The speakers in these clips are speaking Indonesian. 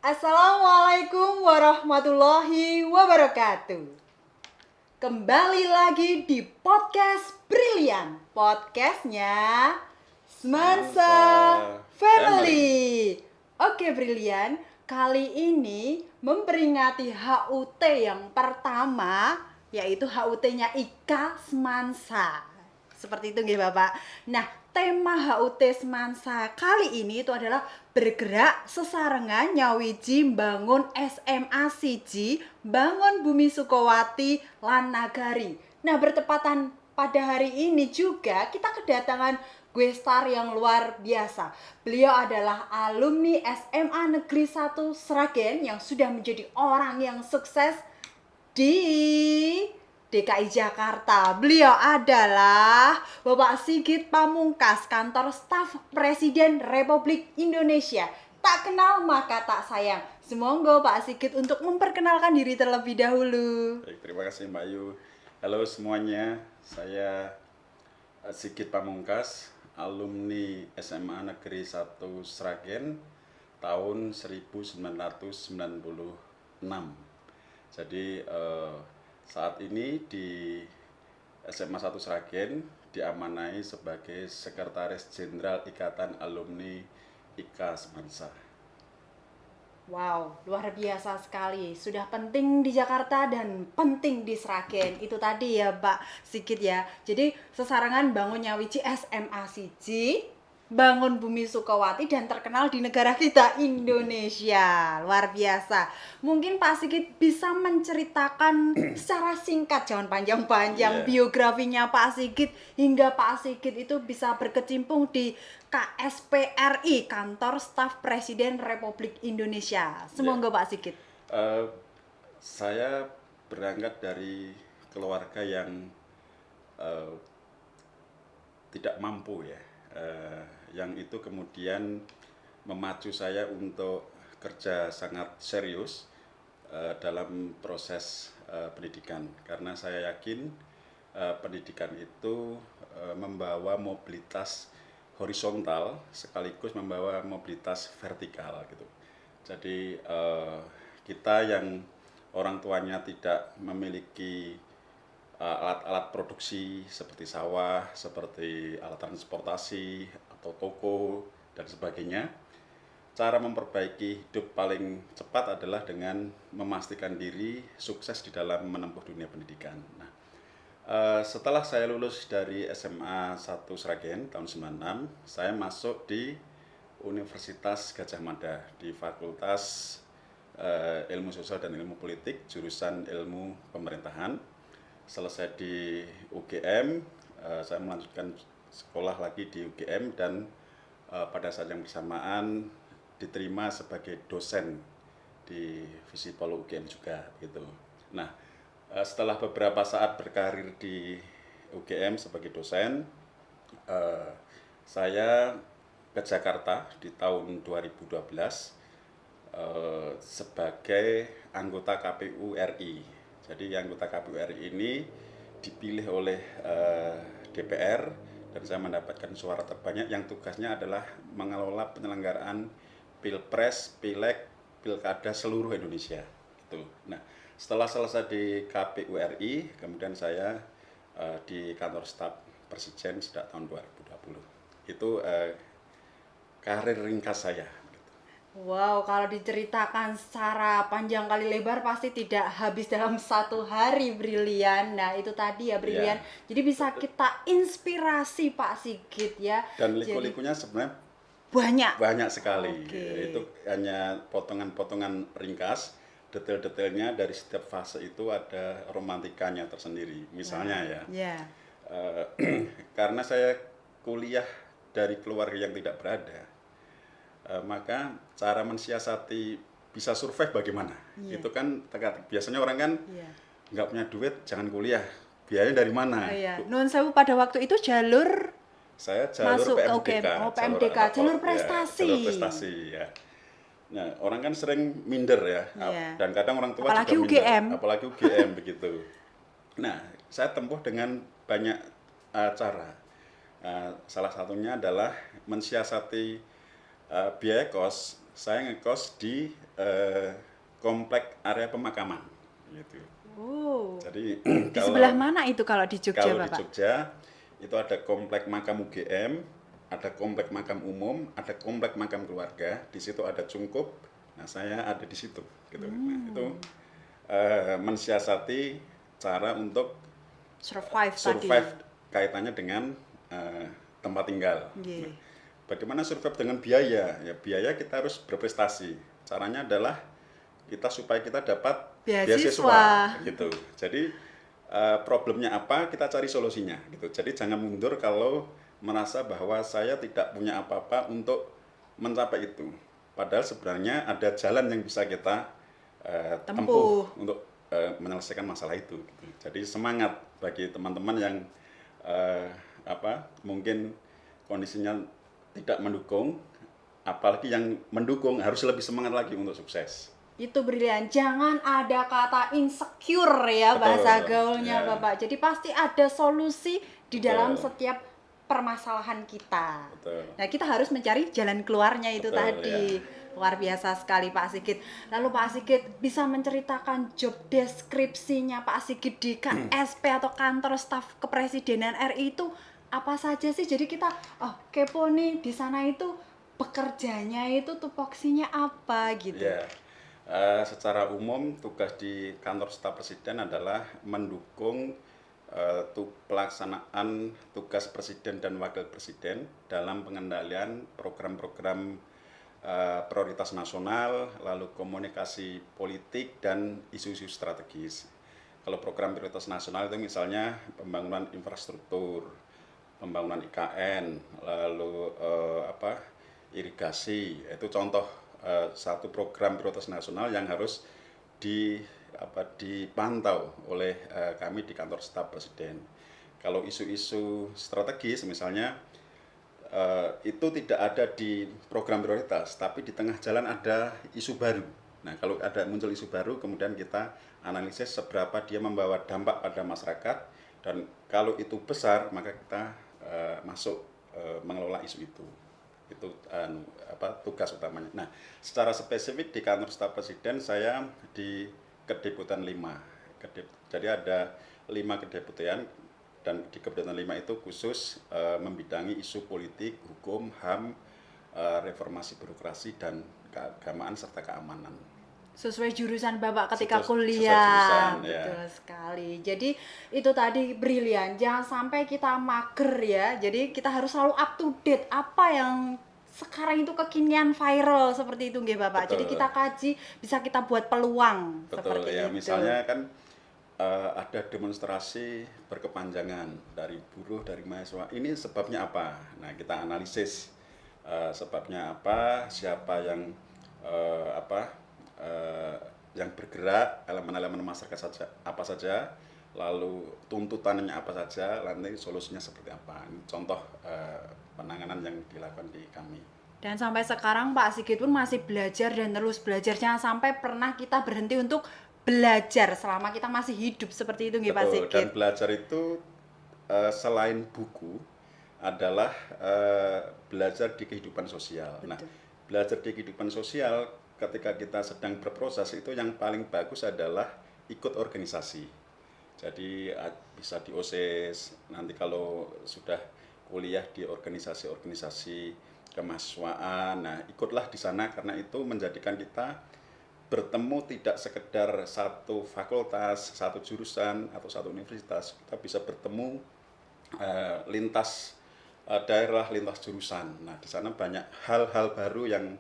Assalamualaikum warahmatullahi wabarakatuh. Kembali lagi di podcast Brilian. Podcastnya Semansa Family. Oke Brilian, kali ini memperingati HUT yang pertama, yaitu HUT-nya Ika Semansa. Seperti itu nggih Bapak. Nah, tema HUT Semansa kali ini itu adalah bergerak sesarengan nyawiji bangun SMA siji bangun Bumi Sukowati lan Nagari. Nah, bertepatan pada hari ini juga kita kedatangan guestar yang luar biasa. Beliau adalah alumni SMA Negeri 1 Sragen yang sudah menjadi orang yang sukses di DKI Jakarta. Beliau adalah Bapak Sigit Pamungkas, Kantor Staf Presiden Republik Indonesia. Tak kenal maka tak sayang. Semoga Pak Sigit untuk memperkenalkan diri terlebih dahulu. Baik, terima kasih Mbak Ayu. Halo semuanya, saya Sigit Pamungkas, alumni SMA Negeri 1 Sragen tahun 1996. Jadi saat ini di SMA 1 Sragen diamanai sebagai Sekretaris Jenderal Ikatan Alumni IKA Semansa. Wow, luar biasa sekali. Sudah penting di Jakarta dan penting di Sragen. Itu tadi ya Pak Sigit ya. Jadi sesarengan bangun nyawiji SMA siji, bangun Bumi Sukowati dan terkenal di negara kita Indonesia. Luar biasa. Mungkin Pak Sigit bisa menceritakan secara singkat, jangan panjang-panjang, biografinya Pak Sigit hingga Pak Sigit itu bisa berkecimpung di KSPRI, Kantor Staf Presiden Republik Indonesia. Semoga Pak Sigit. Saya berangkat dari keluarga yang tidak mampu ya, yang itu kemudian memacu saya untuk kerja sangat serius dalam proses pendidikan, karena saya yakin pendidikan itu membawa mobilitas horizontal sekaligus membawa mobilitas vertikal gitu. Jadi kita yang orang tuanya tidak memiliki alat-alat produksi seperti sawah, seperti alat transportasi atau toko dan sebagainya, cara memperbaiki hidup paling cepat adalah dengan memastikan diri sukses di dalam menempuh dunia pendidikan. Nah, setelah saya lulus dari SMA 1 Sragen tahun 96, saya masuk di Universitas Gadjah Mada di Fakultas Ilmu Sosial dan Ilmu Politik, jurusan Ilmu Pemerintahan. Selesai di UGM, saya melanjutkan sekolah lagi di UGM dan pada saat yang bersamaan diterima sebagai dosen di Visipol UGM juga gitu. Nah, setelah beberapa saat berkarir di UGM sebagai dosen, saya ke Jakarta di tahun 2012 sebagai anggota KPU RI. Jadi anggota KPU RI ini dipilih oleh DPR dan saya mendapatkan suara terbanyak yang tugasnya adalah mengelola penyelenggaraan Pilpres, Pileg, Pilkada seluruh Indonesia. Gitu. Nah, setelah selesai di KPU RI, kemudian saya di kantor staf Presiden sejak tahun 2020. Itu karir ringkas saya. Wow, kalau diceritakan secara panjang kali lebar pasti tidak habis dalam satu hari, Brilian. Nah, itu tadi ya, Brilian. Jadi bisa kita inspirasi Pak Sigit ya. Dan liku-likunya sebenarnya banyak sekali. Itu hanya potongan-potongan ringkas. Detail-detailnya dari setiap fase itu ada romantikanya tersendiri. Misalnya karena saya kuliah dari keluarga yang tidak berada, maka cara mensiasati bisa survive bagaimana? Itu kan biasanya orang kan nggak punya duit, jangan kuliah. Biayanya dari mana? Nun sewu pada waktu itu saya masuk PMDK, PMDK, jalur prestasi. Jalur prestasi ya. Nah, orang kan sering minder ya, dan kadang orang tua apalagi juga UGM. minder, apalagi UGM begitu. Nah, saya tempuh dengan banyak cara. Salah satunya adalah mensiasati Biaya kos, saya ngekos di komplek area pemakaman, gitu. Oh. Jadi Di sebelah mana itu kalau di Jogja, kalau di Bapak? Jogja itu ada komplek makam UGM, ada komplek makam umum, ada komplek makam keluarga. Di situ ada Cungkup. Nah, saya ada di situ, gitu. Nah, itu mensiasati cara untuk Survive survive kaitannya dengan tempat tinggal. tadi. Bagaimana survive dengan biaya? Ya, biaya kita harus berprestasi. Caranya adalah supaya kita dapat Beasiswa. beasiswa, gitu. Jadi problemnya apa? Kita cari solusinya, gitu. Jadi jangan mundur kalau merasa bahwa saya tidak punya apa-apa untuk mencapai itu. Padahal sebenarnya ada jalan yang bisa kita tempuh untuk menyelesaikan masalah itu, gitu. Jadi semangat bagi teman-teman yang mungkin kondisinya tidak mendukung, apalagi yang mendukung harus lebih semangat lagi untuk sukses. Itu brilian. Jangan ada kata insecure ya, Betul, bahasa gaulnya ya. Bapak. Jadi pasti ada solusi di Betul. dalam setiap permasalahan kita. Betul. Nah, kita harus mencari jalan keluarnya itu Betul, tadi. ya. Luar biasa sekali Pak Sigit. Lalu Pak Sigit bisa menceritakan job deskripsinya Pak Sigit di KSP atau kantor staf kepresidenan RI itu apa saja sih? Jadi kita kepo nih, di sana itu pekerjanya itu tupoksinya apa gitu. Ya, secara umum tugas di kantor staf presiden adalah mendukung pelaksanaan tugas presiden dan wakil presiden dalam pengendalian program-program prioritas nasional, lalu komunikasi politik dan isu-isu strategis. Kalau program prioritas nasional itu misalnya pembangunan infrastruktur, pembangunan IKN, lalu irigasi, itu contoh satu program prioritas nasional yang harus dipantau oleh kami di kantor staf presiden. Kalau isu-isu strategis misalnya itu tidak ada di program prioritas, tapi di tengah jalan ada isu baru. Nah, kalau ada muncul isu baru, kemudian kita analisis seberapa dia membawa dampak pada masyarakat, dan kalau itu besar, maka kita masuk mengelola isu itu. Itu tugas utamanya. Nah, secara spesifik di kantor staf presiden saya di Kedeputian 5. Jadi ada 5 kedeputian, dan di Kedeputian 5 itu khusus membidangi isu politik, hukum, HAM, reformasi birokrasi, dan keagamaan serta keamanan. Sesuai jurusan Bapak ketika Sesuai kuliah. jurusan, Betul ya. sekali. Jadi itu tadi brilian. Jangan sampai kita mager ya. Jadi kita harus selalu up to date apa yang sekarang itu kekinian viral seperti itu nggih Bapak. Betul. Jadi kita kaji, bisa kita buat peluang. Betul, seperti ya. itu. Misalnya kan ada demonstrasi berkepanjangan dari buruh, dari mahasiswa. Ini sebabnya apa? Nah, kita analisis sebabnya apa, siapa yang yang bergerak, elemen-elemen masyarakat saja apa saja, lalu tuntutannya apa saja, nanti solusinya seperti apa. Ini contoh penanganan yang dilakukan di kami. Dan sampai sekarang Pak Sigit pun masih belajar dan terus belajar. Jangan sampai pernah kita berhenti untuk belajar selama kita masih hidup, seperti itu nggih Pak Betul, Sigit. dan belajar itu selain buku adalah belajar di kehidupan sosial. Betul. Nah, belajar di kehidupan sosial ketika kita sedang berproses itu yang paling bagus adalah ikut organisasi. Jadi bisa di OSIS, nanti kalau sudah kuliah di organisasi-organisasi kemahasiswaan, nah ikutlah di sana, karena itu menjadikan kita bertemu tidak sekedar satu fakultas, satu jurusan, atau satu universitas. Kita bisa bertemu lintas daerah, lintas jurusan. Nah, di sana banyak hal-hal baru yang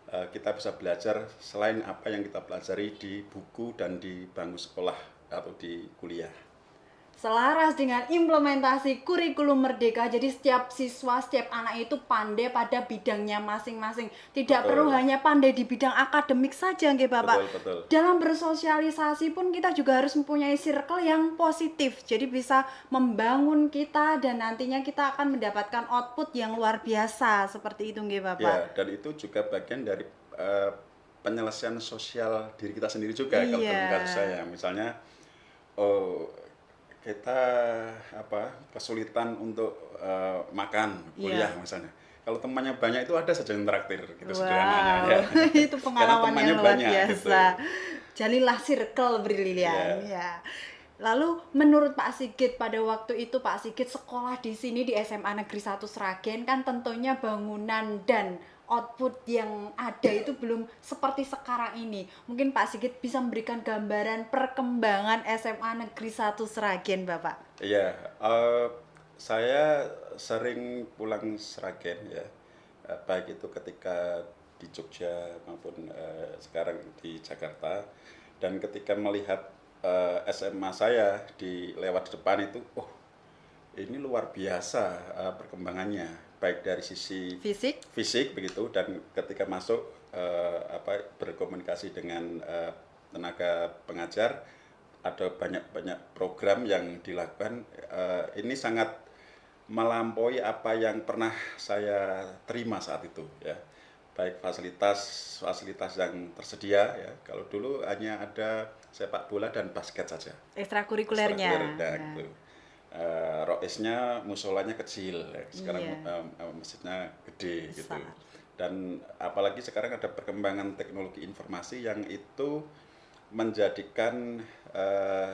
kita bisa belajar selain apa yang kita pelajari di buku dan di bangku sekolah atau di kuliah. Selaras dengan implementasi kurikulum merdeka, jadi setiap siswa, setiap anak itu pandai pada bidangnya masing-masing. Tidak Betul. perlu hanya pandai di bidang akademik saja, nggih Bapak. Betul, betul. Dalam bersosialisasi pun kita juga harus mempunyai circle yang positif. Jadi bisa membangun kita dan nantinya kita akan mendapatkan output yang luar biasa seperti itu, nggih Bapak. Ya, dan itu juga bagian dari penyelesaian sosial diri kita sendiri juga. Kalau dalam kasus saya, misalnya kita kesulitan untuk makan kuliah misalnya, kalau temannya banyak itu ada saja yang traktir gitu Wow, sederhananya ya. itu pengalaman temannya yang luar banyak, gitu. biasa. Jalilah circle Brilian, Iya. ya. Lalu menurut Pak Sigit pada waktu itu Pak Sigit sekolah di sini di SMA Negeri 1 Sragen kan tentunya bangunan dan output yang ada itu belum seperti sekarang ini. Mungkin Pak Sigit bisa memberikan gambaran perkembangan SMA Negeri 1 Sragen, Bapak. Iya, saya sering pulang Sragen ya, baik itu ketika di Jogja maupun sekarang di Jakarta, dan ketika melihat SMA saya di lewat depan itu, oh ini luar biasa perkembangannya, baik dari sisi Fisik? fisik begitu, dan ketika masuk berkomunikasi dengan tenaga pengajar, ada banyak program yang dilakukan. Ini sangat melampaui apa yang pernah saya terima saat itu ya, baik fasilitas yang tersedia ya. Kalau dulu hanya ada sepak bola dan basket saja Ekstrakurikulernya. gitu. Roisnya musolanya kecil ya. Sekarang Iya. masjidnya gede gitu. Besar. Dan apalagi sekarang ada perkembangan teknologi informasi yang itu menjadikan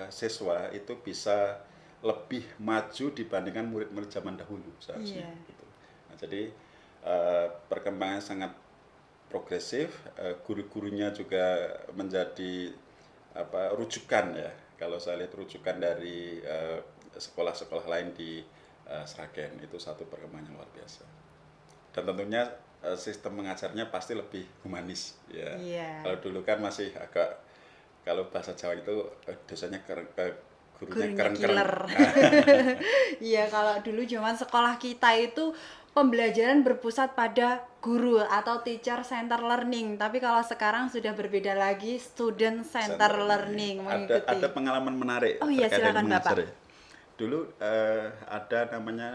siswa itu bisa lebih maju dibandingkan murid-murid zaman dahulu seharusnya. Iya. Gitu. Nah, jadi perkembangan sangat progresif, guru-gurunya juga menjadi rujukan ya. Kalau saya lihat rujukan dari sekolah-sekolah lain di Sragen, itu satu perkembangan yang luar biasa. Dan tentunya sistem mengajarnya pasti lebih humanis ya. Iya. Kalau dulu kan masih agak, kalau bahasa Jawa itu dosanya gurunya Gurunya keren-keren. killer. Iya, kalau dulu zaman sekolah kita itu pembelajaran berpusat pada guru atau teacher center learning. Tapi kalau sekarang sudah berbeda lagi, student center learning mengikuti. Ada pengalaman menarik Oh iya, terkait silakan dengan mengajar Bapak. ya. Dulu ada namanya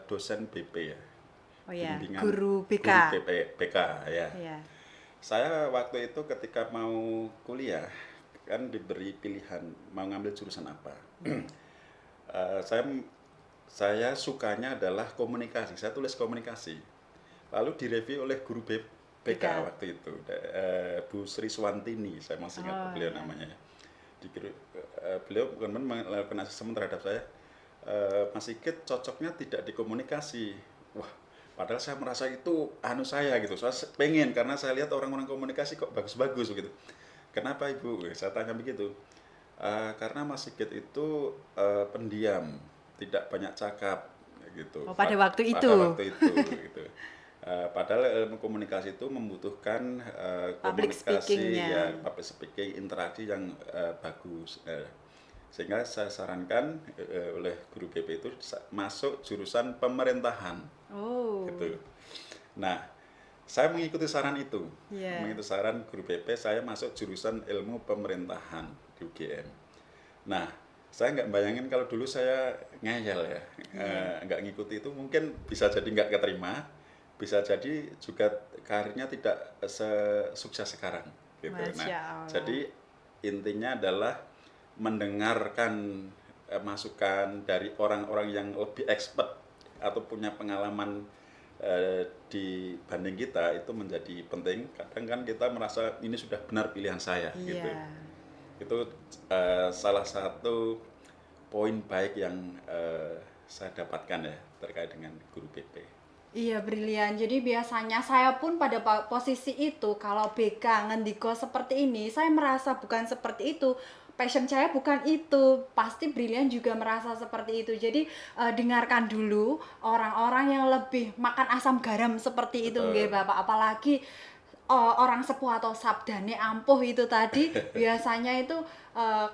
dosen BP ya. Oh iya, Bimbingan guru BK. BK ya. Iya. Saya waktu itu ketika mau kuliah kan diberi pilihan mau ngambil jurusan apa. Saya sukanya adalah komunikasi. Saya tulis komunikasi. Lalu direview oleh guru BK waktu itu, Bu Sri Swantini, saya masih ingat beliau namanya. Beliau melakukan asesmen terhadap saya. Mas Sigit cocoknya tidak di komunikasi. Wah, padahal saya merasa itu saya gitu. Saya pengen karena saya lihat orang-orang komunikasi kok bagus-bagus gitu. Kenapa Ibu? Saya tanya begitu. Karena Mas Sigit itu pendiam, tidak banyak cakap gitu. Oh, pada waktu itu. Pada waktu itu gitu. Padahal ilmu komunikasi itu membutuhkan Public komunikasi speaking-nya. public speaking, interaksi yang bagus. Sehingga saya sarankan oleh guru BP itu masuk jurusan pemerintahan. Oh. Gitu. Nah, saya mengikuti saran itu. Yeah. Mengikuti saran guru BP, saya masuk jurusan ilmu pemerintahan di UGM. Nah, saya nggak bayangin kalau dulu saya ngeyel ya, nggak ngikuti itu mungkin bisa jadi nggak keterima, bisa jadi juga karirnya tidak sesukses sekarang. Gitu. Nah, jadi intinya adalah mendengarkan masukan dari orang-orang yang lebih expert atau punya pengalaman dibanding kita, itu menjadi penting. Kadang kan kita merasa ini sudah benar pilihan saya gitu. Itu salah satu poin baik yang saya dapatkan ya terkait dengan guru BP. Iya, brilian. Jadi biasanya saya pun pada posisi itu, kalau BK ngendiko seperti ini, saya merasa bukan seperti itu. Passion saya bukan itu. Pasti brilian juga merasa seperti itu. Jadi dengarkan dulu orang-orang yang lebih makan asam garam seperti itu, nggih Bapak. Apalagi orang sepuh atau sabdane ampuh itu tadi biasanya itu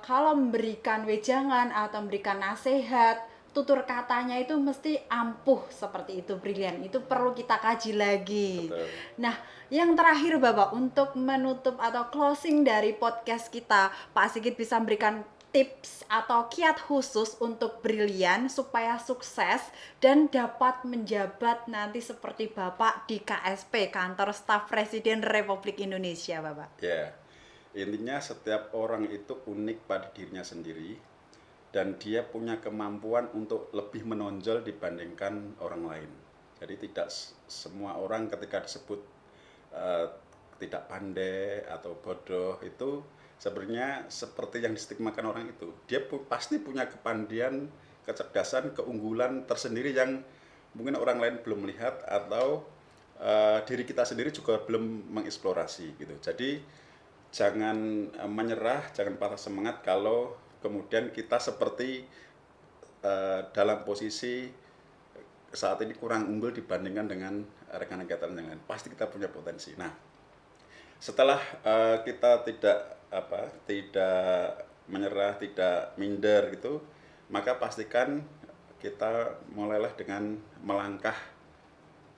kalau memberikan wejangan atau memberikan nasihat, tutur katanya itu mesti ampuh seperti itu, brilian. Itu perlu kita kaji lagi. Betul. Nah, yang terakhir Bapak, untuk menutup atau closing dari podcast kita, Pak Sigit bisa memberikan tips atau kiat khusus untuk brilian supaya sukses dan dapat menjabat nanti seperti Bapak di KSP, Kantor Staf Presiden Republik Indonesia, Bapak. Ya, intinya setiap orang itu unik pada dirinya sendiri dan dia punya kemampuan untuk lebih menonjol dibandingkan orang lain. Jadi tidak semua orang ketika disebut eh, tidak pandai atau bodoh itu sebenarnya seperti yang distigmakan orang itu. Dia pasti punya kepandaian, kecerdasan, keunggulan tersendiri yang mungkin orang lain belum melihat atau diri kita sendiri juga belum mengeksplorasi gitu. Jadi jangan menyerah, jangan patah semangat kalau kemudian kita seperti dalam posisi saat ini kurang unggul dibandingkan dengan rekan-rekan yang lain. Pasti kita punya potensi. Nah, setelah kita tidak menyerah, tidak minder gitu, maka pastikan kita mulailah dengan melangkah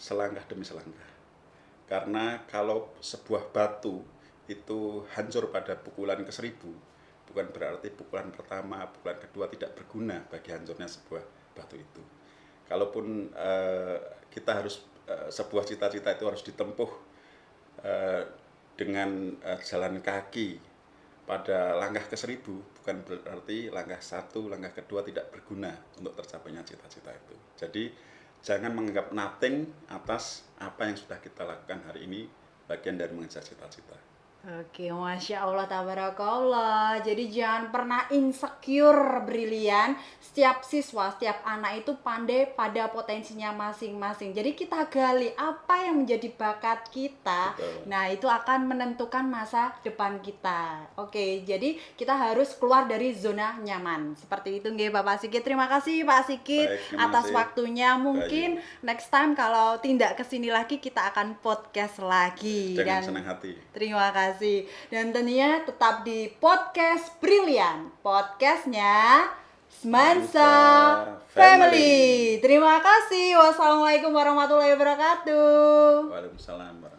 selangkah demi selangkah. Karena kalau sebuah batu itu hancur pada pukulan ke-1000, bukan berarti pukulan pertama, pukulan kedua tidak berguna bagi hancurnya sebuah batu itu. Kalaupun kita harus sebuah cita-cita itu harus ditempuh dengan jalan kaki pada langkah ke-1000, bukan berarti langkah 1, langkah kedua tidak berguna untuk tercapainya cita-cita itu. Jadi jangan menganggap nothing atas apa yang sudah kita lakukan hari ini, bagian dari mengejar cita-cita. Oke, Masya Allah, tabarakallah. Jadi jangan pernah insecure, Brilian. Setiap siswa, setiap anak itu pandai pada potensinya masing-masing. Jadi kita gali apa yang menjadi bakat kita. Betul. Nah, itu akan menentukan masa depan kita. Oke, jadi kita harus keluar dari zona nyaman. Seperti itu, nggih, Bapak Sigit. Terima kasih, Pak Sigit, Baik, terima atas kasih. waktunya. Mungkin next time kalau tidak kesini lagi, kita akan podcast lagi. Dengan senang hati. Terima kasih. Dan tentunya tetap di podcast Brilian, podcastnya Semansa Family. Terima kasih. Wassalamualaikum warahmatullahi wabarakatuh. Waalaikumsalam.